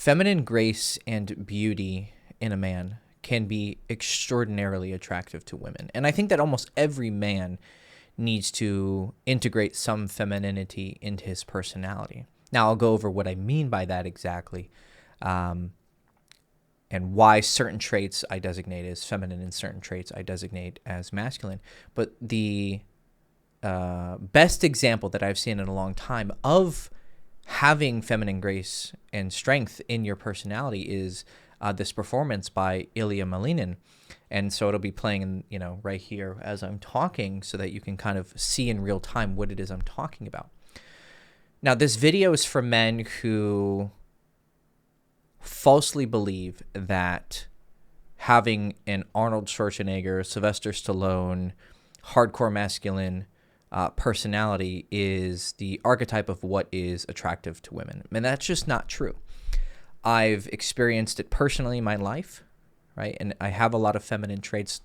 feminine grace and beauty in a man can be extraordinarily attractive to women. And I think that almost every man needs to integrate some femininity into his personality. Now, I'll go over what I mean by that exactly, and why certain traits I designate as feminine and certain traits I designate as masculine. But the best example that I've seen in a long time of having feminine grace and strength in your personality is this performance by Ilia Malinin. And so it'll be playing, right here as I'm talking so that you can kind of see in real time what it is I'm talking about. Now, this video is for men who falsely believe that having an Arnold Schwarzenegger, Sylvester Stallone, hardcore masculine personality is the archetype of what is attractive to women. And that's just not true. I've experienced it personally in my life, right? And I have a lot of feminine traits.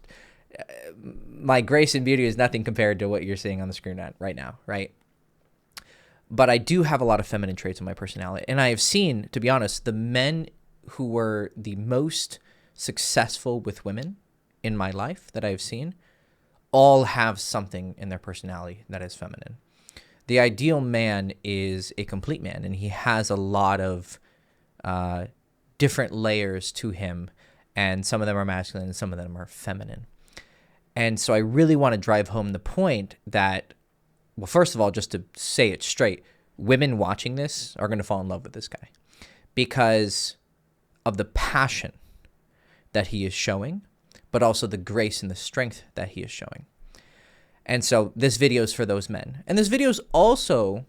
My grace and beauty is nothing compared to what you're seeing on the screen right now, right? But I do have a lot of feminine traits in my personality. And I have seen, to be honest, the men who were the most successful with women in my life that I have seen all have something in their personality that is feminine. The ideal man is a complete man, and he has a lot of different layers to him, and some of them are masculine and some of them are feminine. And so I really want to drive home the point that, well, first of all, just to say it straight, women watching this are going to fall in love with this guy because of the passion that he is showing, but also the grace and the strength that he is showing. And so this video is for those men. And this video is also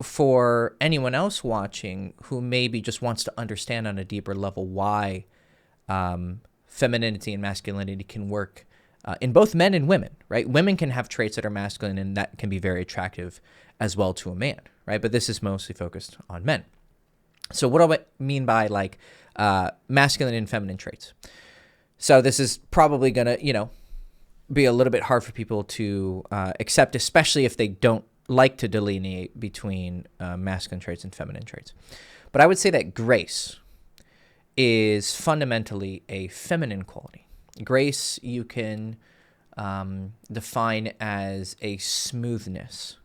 for anyone else watching who maybe just wants to understand on a deeper level why femininity and masculinity can work in both men and women, right? Women can have traits that are masculine, and that can be very attractive as well to a man, right? But this is mostly focused on men. So what do I mean by masculine and feminine traits? So this is probably going to, be a little bit hard for people to accept, especially if they don't like to delineate between masculine traits and feminine traits. But I would say that grace is fundamentally a feminine quality. Grace you can define as a smoothness,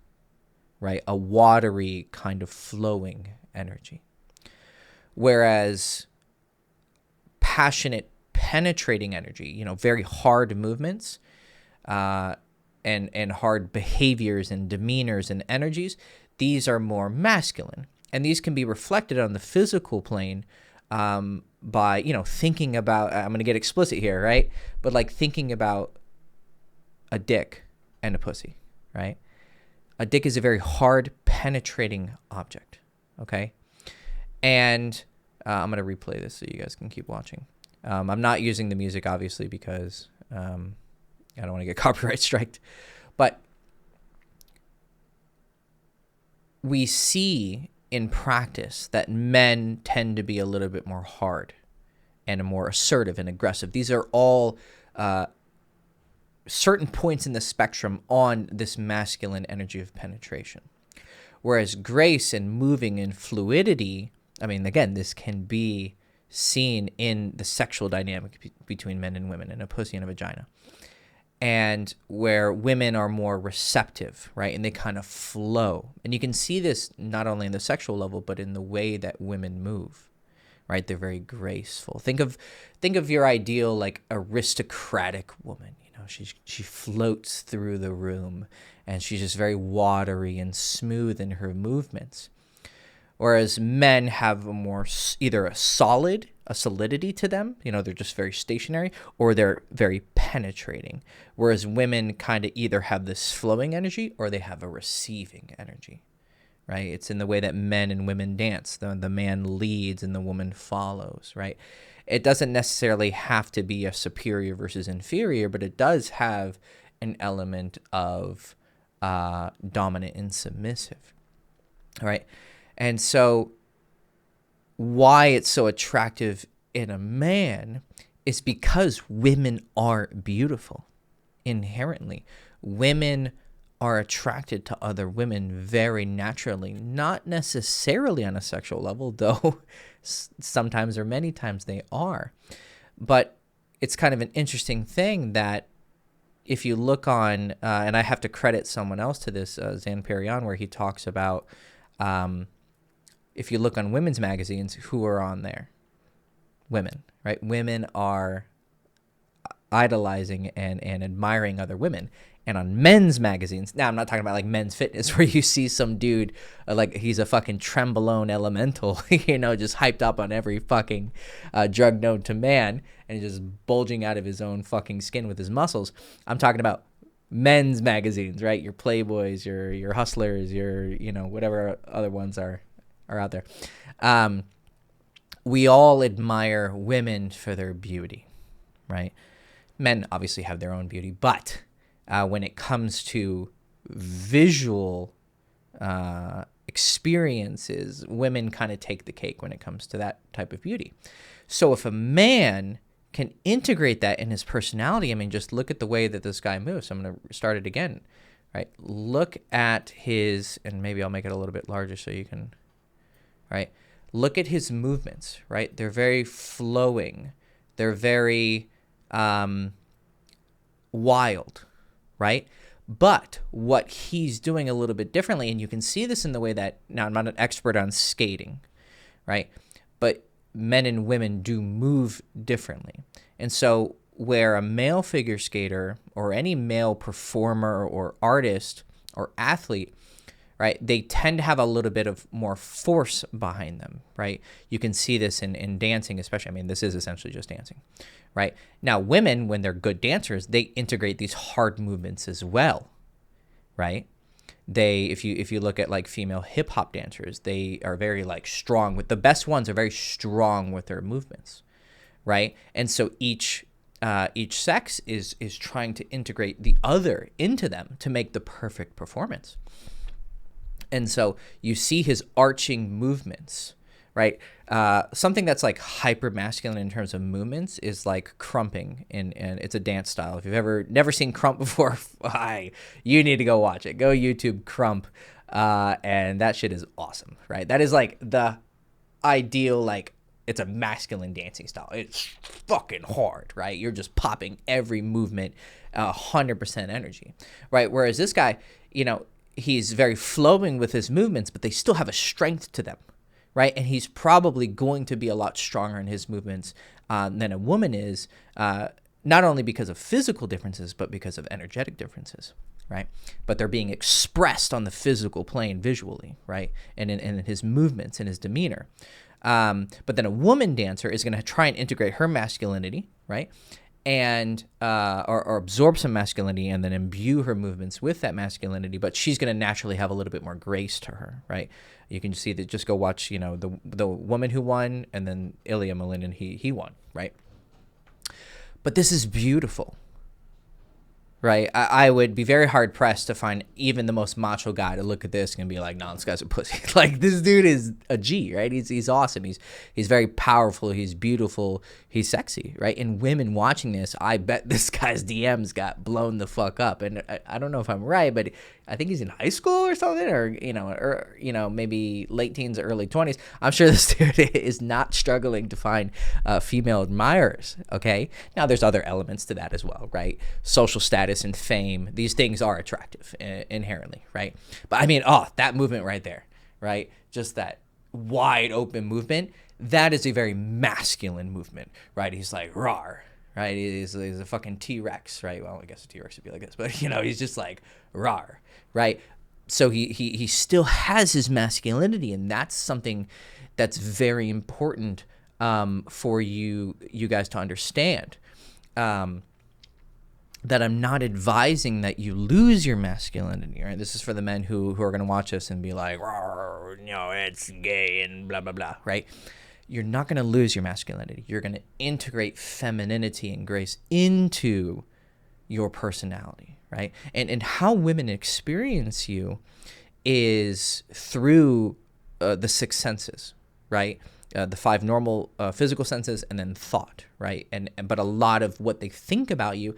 right? A watery kind of flowing energy. Whereas passionate, penetrating energy, very hard movements and hard behaviors and demeanors and energies, these are more masculine. And these can be reflected on the physical plane by, thinking about, I'm going to get explicit here, right? But thinking about a dick and a pussy, right? A dick is a very hard, penetrating object, okay? And I'm going to replay this so you guys can keep watching. I'm not using the music, obviously, because I don't want to get copyright striked. But we see in practice that men tend to be a little bit more hard and more assertive and aggressive. These are all certain points in the spectrum on this masculine energy of penetration. Whereas grace and moving and fluidity, again, this can be seen in the sexual dynamic between men and women, and a pussy and a vagina. And where women are more receptive, right? And they kind of flow. And you can see this not only in the sexual level, but in the way that women move, right? They're very graceful. Think of your ideal, aristocratic woman. She floats through the room, and she's just very watery and smooth in her movements. Whereas men have either a solidity to them, they're just very stationary, or they're very penetrating. Whereas women kind of either have this flowing energy or they have a receiving energy, right? It's in the way that men and women dance. The man leads and the woman follows, right? It doesn't necessarily have to be a superior versus inferior, but it does have an element of dominant and submissive, all right? And so why it's so attractive in a man is because women are beautiful inherently. Women are attracted to other women very naturally, not necessarily on a sexual level, though sometimes or many times they are. But it's kind of an interesting thing that if you look on, and I have to credit someone else to this, Zan Perion, where he talks about if you look on women's magazines, who are on there? Women, right? Women are idolizing and admiring other women. And on men's magazines, now I'm not talking about like Men's Fitness, where you see some dude like he's a fucking Trembolone elemental, just hyped up on every fucking drug known to man and just bulging out of his own fucking skin with his muscles. I'm talking about men's magazines, right? Your Playboys, your Hustlers, your whatever other ones are out there. We all admire women for their beauty, right? Men obviously have their own beauty, but when it comes to visual experiences, women kind of take the cake when it comes to that type of beauty. So if a man can integrate that in his personality, I mean, just look at the way that this guy moves. I'm going to start it again, right? Look at his, and maybe I'll make it a little bit larger so you can, right? Look at his movements, right? They're very flowing. They're very wild, right? But what he's doing a little bit differently, and you can see this in the way that, now I'm not an expert on skating, right? But men and women do move differently. And so where a male figure skater or any male performer or artist or athlete, right, they tend to have a little bit of more force behind them, right? You can see this in dancing, especially. I mean, this is essentially just dancing, right? Now, women, when they're good dancers, they integrate these hard movements as well, right? If you look at like female hip hop dancers, they are very like strong with the best ones are very strong with their movements, right? And so each sex is trying to integrate the other into them to make the perfect performance. And so you see his arching movements, right? Something that's like hyper masculine in terms of movements is like crumping, and it's a dance style. If you've never seen crump before, you need to go watch it. Go YouTube crump, and that shit is awesome, right? That is like the ideal, like it's a masculine dancing style. It's fucking hard, right? You're just popping every movement, 100% energy, right? Whereas this guy, he's very flowing with his movements, but they still have a strength to them, right? And he's probably going to be a lot stronger in his movements than a woman is, not only because of physical differences, but because of energetic differences, right? But they're being expressed on the physical plane visually, right? And in his movements and his demeanor. But then a woman dancer is going to try and integrate her masculinity, right? And or absorb some masculinity and then imbue her movements with that masculinity, but she's going to naturally have a little bit more grace to her, right? You can see that. Just go watch, the woman who won, and then Ilia Malinin, he won, right? But this is beautiful, right? I would be very hard pressed to find even the most macho guy to look at this and be like, "No, this guy's a pussy." Like, this dude is a G, right? He's awesome. He's very powerful. He's beautiful. He's sexy, right? And women watching this, I bet this guy's DMs got blown the fuck up. And I don't know if I'm right, but I think he's in high school or something, or maybe late teens, early 20s. I'm sure this dude is not struggling to find female admirers. Okay, now there's other elements to that as well, right? Social status and fame; these things are attractive inherently, right? But I mean, that movement right there, right? Just that wide open movement. That is a very masculine movement, right? He's like rawr. Right, he's a fucking T-Rex, right? Well, I guess a T-Rex would be like this, but he's just like rawr, right? So he still has his masculinity, and that's something that's very important for you guys to understand. That I'm not advising that you lose your masculinity, right? This is for the men who are going to watch this and be like, it's gay and blah blah blah, right? You're not going to lose your masculinity. You're going to integrate femininity and grace into your personality, right? And how women experience you is through the six senses, right? The five normal physical senses, and then thought, right? But a lot of what they think about you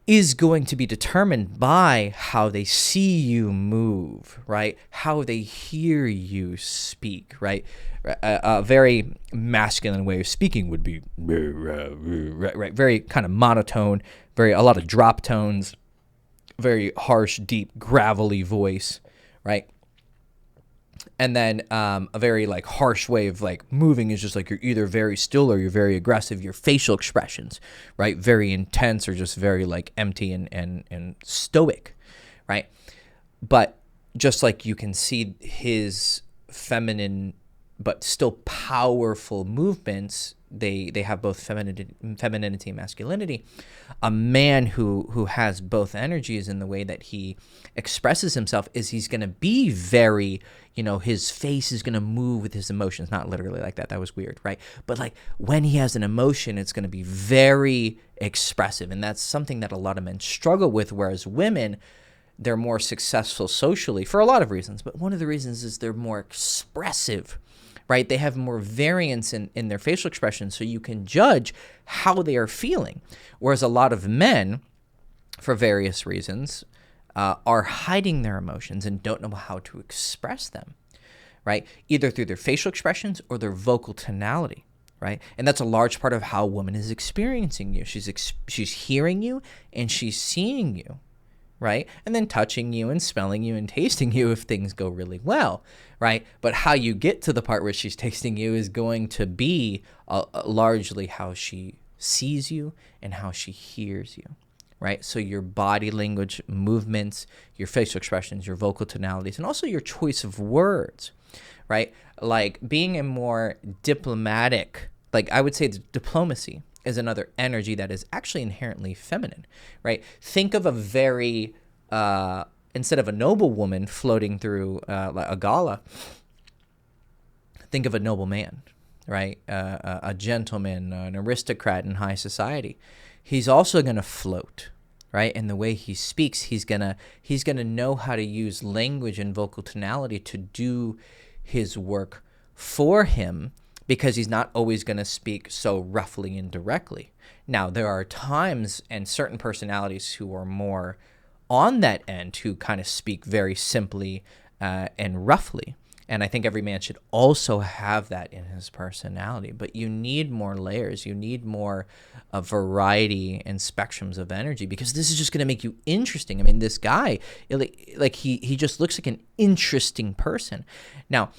is going to be determined by how they see you move, right? How they hear you speak, right? A very masculine way of speaking would be right, very kind of monotone, a lot of drop tones, very harsh, deep, gravelly voice, right? And then a very like harsh way of like moving is just like you're either very still or you're very aggressive. Your facial expressions, right? Very intense or just very like empty and stoic, right? But just like you can see his feminine but still powerful movements, they have both femininity and masculinity. A man who has both energies in the way that he expresses himself is he's going to be very, his face is going to move with his emotions. Not literally like that. That was weird, right? But like when he has an emotion, it's going to be very expressive. And that's something that a lot of men struggle with, whereas women, they're more successful socially for a lot of reasons. But one of the reasons is they're more expressive, right? They have more variance in their facial expressions, so you can judge how they are feeling. Whereas a lot of men, for various reasons, are hiding their emotions and don't know how to express them, right? Either through their facial expressions or their vocal tonality, right? And that's a large part of how a woman is experiencing you. She's hearing you and she's seeing you, right? And then touching you and smelling you and tasting you if things go really well, right? But how you get to the part where she's tasting you is going to be largely how she sees you and how she hears you, right? So your body language, movements, your facial expressions, your vocal tonalities, and also your choice of words, right? Like being a more diplomatic, like I would say diplomacy is another energy that is actually inherently feminine, right? Think of a very, instead of a noble woman floating through a gala, think of a noble man, right? A gentleman, an aristocrat in high society. He's also going to float, right? And the way he speaks, he's gonna know how to use language and vocal tonality to do his work for him, because he's not always going to speak so roughly and directly. Now, there are times and certain personalities who are more on that end who kind of speak very simply and roughly. And I think every man should also have that in his personality. But you need more layers. You need more variety and spectrums of energy, because this is just going to make you interesting. I mean, this guy, he just looks like an interesting person. Now,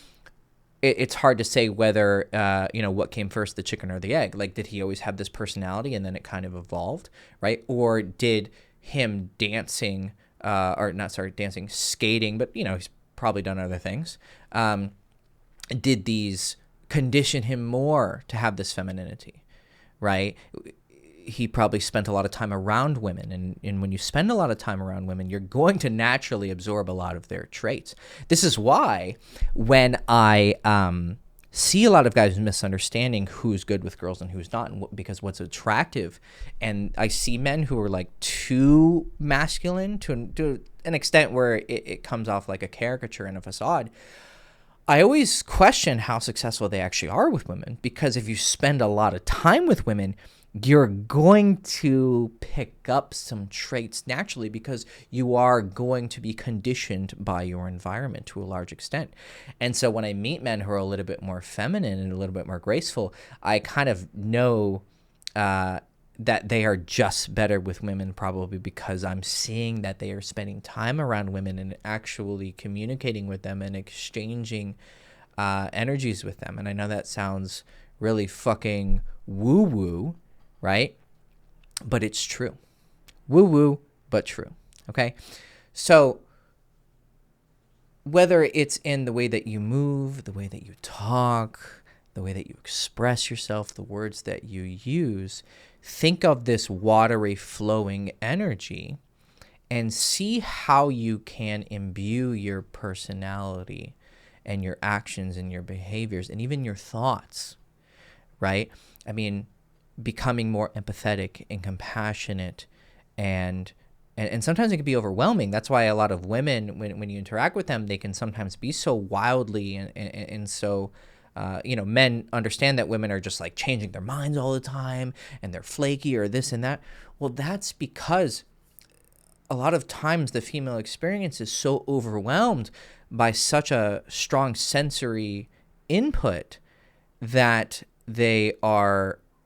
it's hard to say whether, what came first, the chicken or the egg. Like, did he always have this personality and then it kind of evolved, right? Or did him skating, but, he's probably done other things. Did these condition him more to have this femininity, right? He probably spent a lot of time around women. And when you spend a lot of time around women, you're going to naturally absorb a lot of their traits. This is why when I see a lot of guys misunderstanding who's good with girls and who's not, and because what's attractive, and I see men who are like too masculine to an extent where it comes off like a caricature and a facade, I always question how successful they actually are with women, because if you spend a lot of time with women, you're going to pick up some traits naturally, because you are going to be conditioned by your environment to a large extent. And so when I meet men who are a little bit more feminine and a little bit more graceful, I kind of know that they are just better with women, probably because I'm seeing that they are spending time around women and actually communicating with them and exchanging energies with them. And I know that sounds really fucking woo-woo, right? But it's true. Woo-woo, but true. Okay? So whether it's in the way that you move, the way that you talk, the way that you express yourself, the words that you use, think of this watery flowing energy and see how you can imbue your personality and your actions and your behaviors and even your thoughts, right? I mean, becoming more empathetic and compassionate, and sometimes it can be overwhelming. That's why a lot of women, when you interact with them, they can sometimes be so wildly and so men understand that women are just like changing their minds all the time and they're flaky or this and that. Well, that's because a lot of times the female experience is so overwhelmed by such a strong sensory input that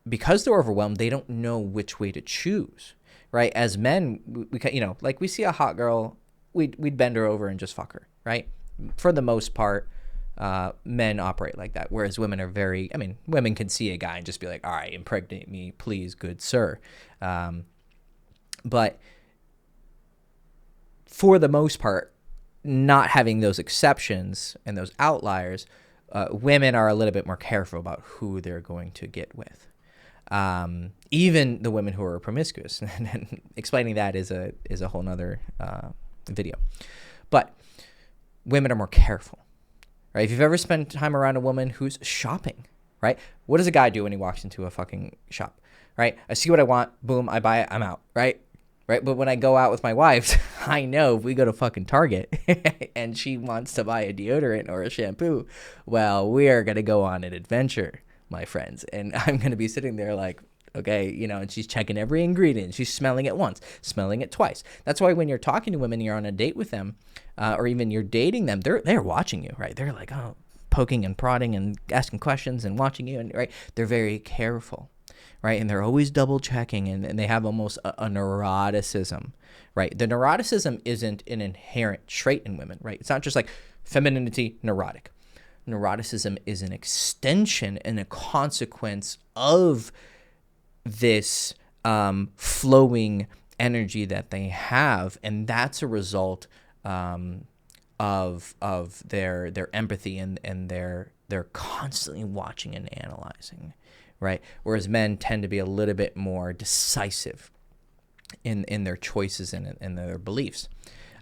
because they're overwhelmed, they don't know which way to choose, right? As men, like we see a hot girl, we'd bend her over and just fuck her, right? For the most part, men operate like that, whereas women are women can see a guy and just be like, all right, impregnate me, please, good sir. But for the most part, not having those exceptions and those outliers, women are a little bit more careful about who they're going to get with. Even the women who are promiscuous. And explaining that is a whole nother video. But women are more careful, right? If you've ever spent time around a woman who's shopping, right? What does a guy do when he walks into a fucking shop, right? I see what I want, boom, I buy it, I'm out, right? Right. But when I go out with my wife, I know if we go to fucking Target and she wants to buy a deodorant or a shampoo, well, we are going to go on an adventure, my friends. And I'm going to be sitting there like, okay, and she's checking every ingredient. She's smelling it once, smelling it twice. That's why when you're talking to women, you're on a date with them, or even you're dating them, they're watching you, right? They're like, oh, poking and prodding and asking questions and watching you, and right? They're very careful. Right, and they're always double checking, and they have almost a neuroticism, right? The neuroticism isn't an inherent trait in women, right? It's not just like femininity, neurotic. Neuroticism is an extension and a consequence of this flowing energy that they have, and that's a result of their empathy and they're constantly watching and analyzing. Right, whereas men tend to be a little bit more decisive in their choices and in their beliefs.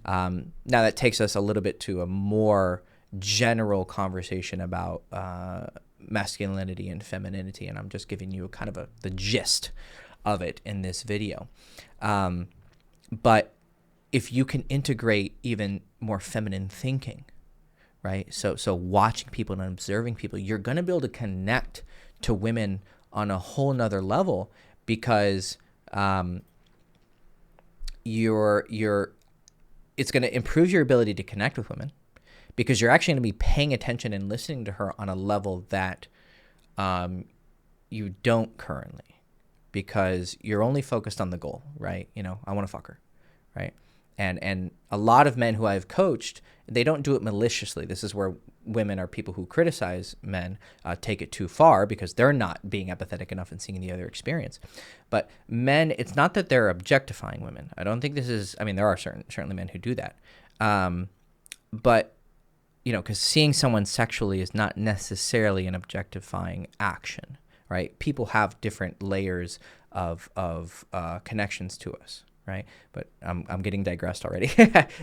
Now that takes us a little bit to a more general conversation about masculinity and femininity, and I'm just giving you kind of the gist of it in this video. But if you can integrate even more feminine thinking, right? So watching people and observing people, you're going to be able to connect to women on a whole nother level, because it's going to improve your ability to connect with women, because you're actually going to be paying attention and listening to her on a level that you don't currently, because you're only focused on the goal, right? I want to fuck her, right? And a lot of men who I've coached, they don't do it maliciously. This is where women or people who criticize men take it too far, because they're not being empathetic enough and seeing the other experience. But men, it's not that they're objectifying women. I don't think this is, there are certainly men who do that. But, because seeing someone sexually is not necessarily an objectifying action, right? People have different layers of connections to us. Right, but I'm getting digressed already.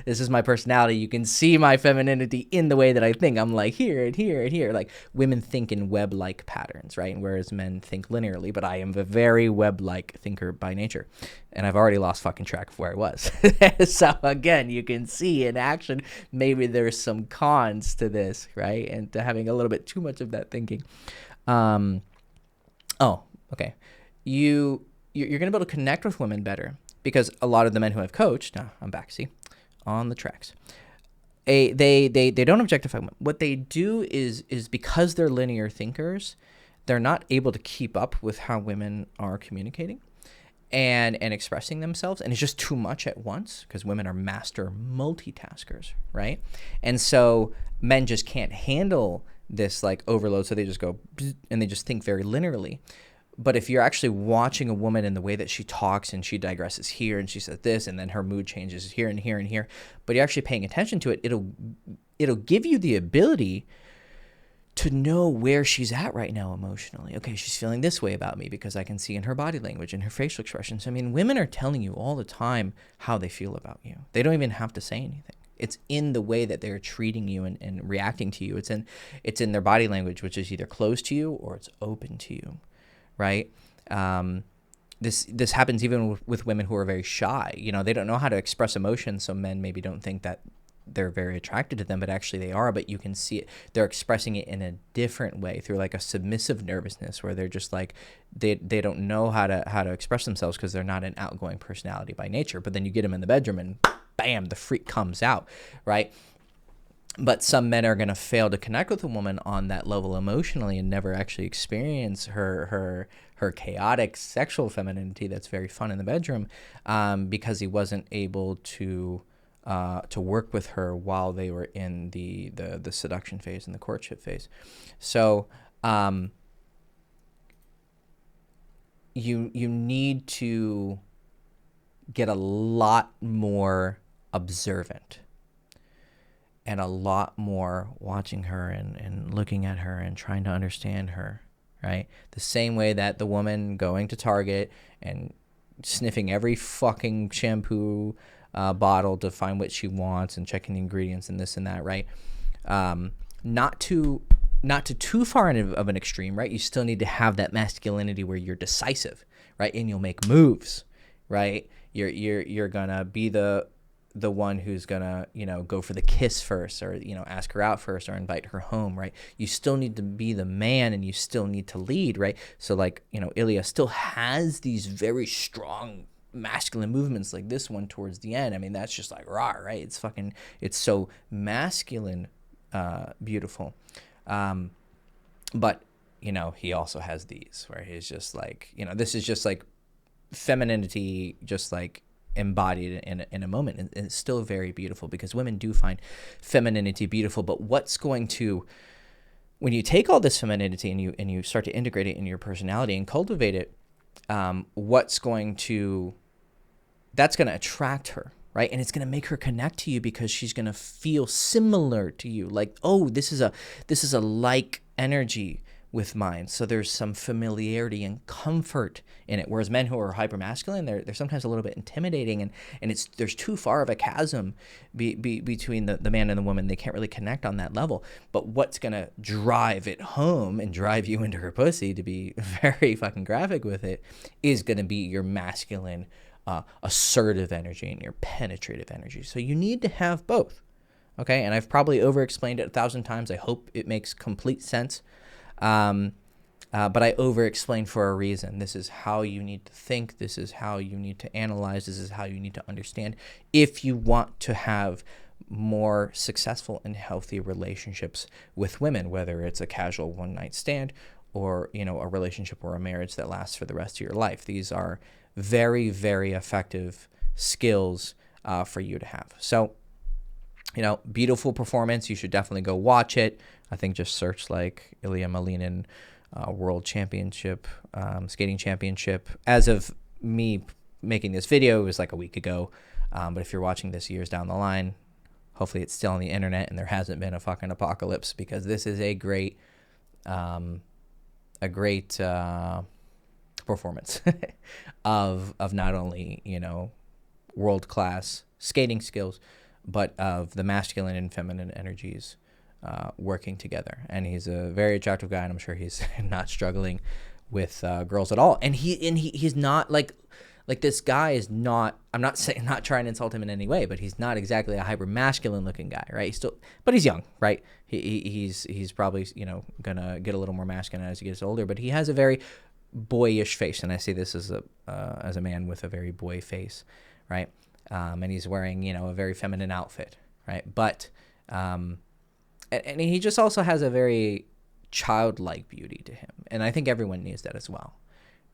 This is my personality. You can see my femininity in the way that I think. I'm like here and here and here. Like women think in web-like patterns, right? Whereas men think linearly. But I am a very web-like thinker by nature, and I've already lost fucking track of where I was. So again, you can see in action. Maybe there's some cons to this, right? And to having a little bit too much of that thinking. Okay. You're gonna be able to connect with women better. Because a lot of the men who I've coached, now I'm back, see, on the tracks. They don't objectify women. What they do is because they're linear thinkers, they're not able to keep up with how women are communicating and expressing themselves, and it's just too much at once, because women are master multitaskers, right? And so men just can't handle this like overload, so they just go and they just think very linearly. But if you're actually watching a woman in the way that she talks and she digresses here and she says this and then her mood changes here and here and here, but you're actually paying attention to it, it'll give you the ability to know where she's at right now emotionally. Okay, she's feeling this way about me because I can see in her body language and her facial expressions. Women are telling you all the time how they feel about you. They don't even have to say anything. It's in the way that they're treating you and reacting to you. It's in their body language, which is either closed to you or it's open to you. Right? This happens even with women who are very shy. They don't know how to express emotion, so men maybe don't think that they're very attracted to them, but actually they are, but you can see it. They're expressing it in a different way through like a submissive nervousness where they're just like, they don't know how to express themselves because they're not an outgoing personality by nature. But then you get them in the bedroom and bam, the freak comes out, right? But some men are going to fail to connect with a woman on that level emotionally and never actually experience her chaotic sexual femininity that's very fun in the bedroom, because he wasn't able to work with her while they were in the seduction phase and the courtship phase. So you need to get a lot more observant and a lot more watching her and looking at her and trying to understand her, right? The same way that the woman going to Target and sniffing every fucking shampoo bottle to find what she wants and checking the ingredients and this and that, right? Not to too far of an extreme, right? You still need to have that masculinity where you're decisive, right? And you'll make moves, right? You're gonna be the one who's gonna, go for the kiss first, or, ask her out first, or invite her home, right? You still need to be the man and you still need to lead, right? So like, Ilia still has these very strong masculine movements like this one towards the end. I mean, that's just like raw, right? It's so masculine, beautiful. But, he also has these where he's just like, this is just like femininity, just like embodied in a moment, and it's still very beautiful because women do find femininity beautiful. But what's going to, when you take all this femininity and you start to integrate it in your personality and cultivate it, that's going to attract her, right? And it's going to make her connect to you because she's going to feel similar to you, like, oh, this is a like energy with mine. So there's some familiarity and comfort in it. Whereas men who are hypermasculine, they're sometimes a little bit intimidating, and there's too far of a chasm between the man and the woman. They can't really connect on that level. But what's gonna drive it home and drive you into her pussy, to be very fucking graphic with it, is gonna be your masculine, assertive energy and your penetrative energy. So you need to have both. Okay, and I've probably over-explained it 1,000 times. I hope it makes complete sense. But I over-explain for a reason. This is how you need to think. This is how you need to analyze. This is how you need to understand if you want to have more successful and healthy relationships with women, whether it's a casual one-night stand or, a relationship or a marriage that lasts for the rest of your life. These are very, very effective skills for you to have. So, beautiful performance. You should definitely go watch it. I think just search like Ilia Malinin World Championship, Skating Championship. As of me making this video, it was like a week ago. But if you're watching this years down the line, hopefully it's still on the internet and there hasn't been a fucking apocalypse, because this is a great performance of not only, world-class skating skills, but of the masculine and feminine energies working together. And he's a very attractive guy, and I'm sure he's not struggling with girls at all. And he's not like this guy is not, I'm not trying to insult him in any way, but he's not exactly a hyper masculine looking guy, right? But he's young, right? He's probably, gonna get a little more masculine as he gets older, but he has a very boyish face. And I say this as a man with a very boy face, right? And he's wearing, a very feminine outfit, right? But, and he just also has a very childlike beauty to him. And I think everyone needs that as well,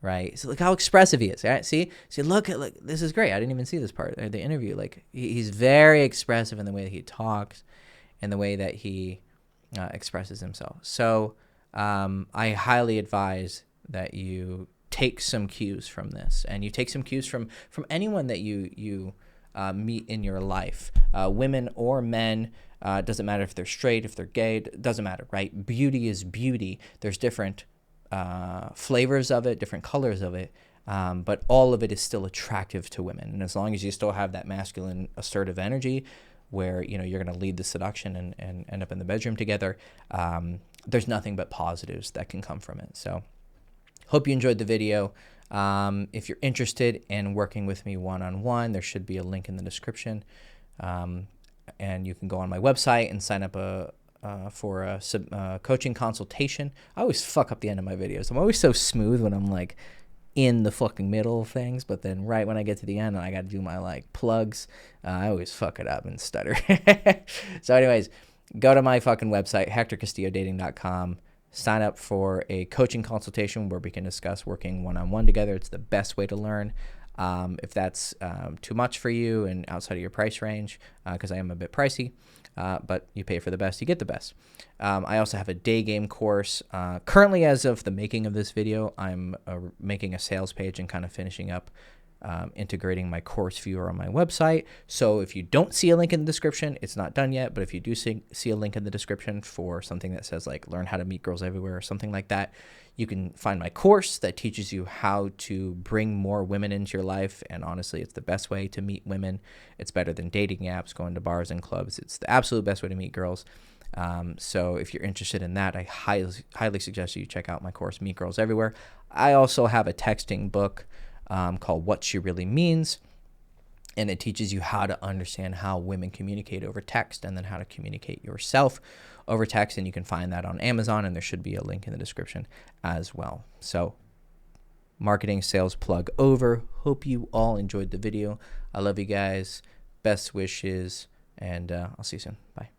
right? So look how expressive he is, right? See, look, this is great. I didn't even see this part of the interview. Like, he's very expressive in the way that he talks and the way that he expresses himself. So I highly advise that you take some cues from this, and you take some cues from anyone that you meet in your life, women or men. Doesn't matter if they're straight, if they're gay, doesn't matter, right? Beauty is beauty. There's different flavors of it, different colors of it, but all of it is still attractive to women. And as long as you still have that masculine assertive energy where, you're going to lead the seduction and end up in the bedroom together, there's nothing but positives that can come from it. So hope you enjoyed the video. If you're interested in working with me one-on-one, there should be a link in the description. and you can go on my website and sign up for a coaching consultation. I always fuck up the end of my videos. I'm always so smooth when I'm like in the fucking middle of things, but then right when I get to the end and I got to do my like plugs, I always fuck it up and stutter. So anyways, go to my fucking website, HectorCastilloDating.com. Sign up for a coaching consultation where we can discuss working one-on-one together. It's the best way to learn. If that's too much for you and outside of your price range, because I am a bit pricey, but you pay for the best, you get the best. I also have a day game course. Currently, as of the making of this video, I'm making a sales page and kind of finishing up integrating my course viewer on my website. So if you don't see a link in the description, it's not done yet. But if you do see a link in the description for something that says like learn how to meet girls everywhere or something like that, you can find my course that teaches you how to bring more women into your life. And honestly, it's the best way to meet women. It's better than dating apps, going to bars and clubs. It's the absolute best way to meet girls. So if you're interested in that, I highly suggest you check out my course, Meet Girls Everywhere. I also have a texting book called What She Really Means, and it teaches you how to understand how women communicate over text and then how to communicate yourself over text, and you can find that on Amazon, and there should be a link in the description as well. So marketing sales plug over. Hope you all enjoyed the video. I love you guys. Best wishes, and I'll see you soon. Bye.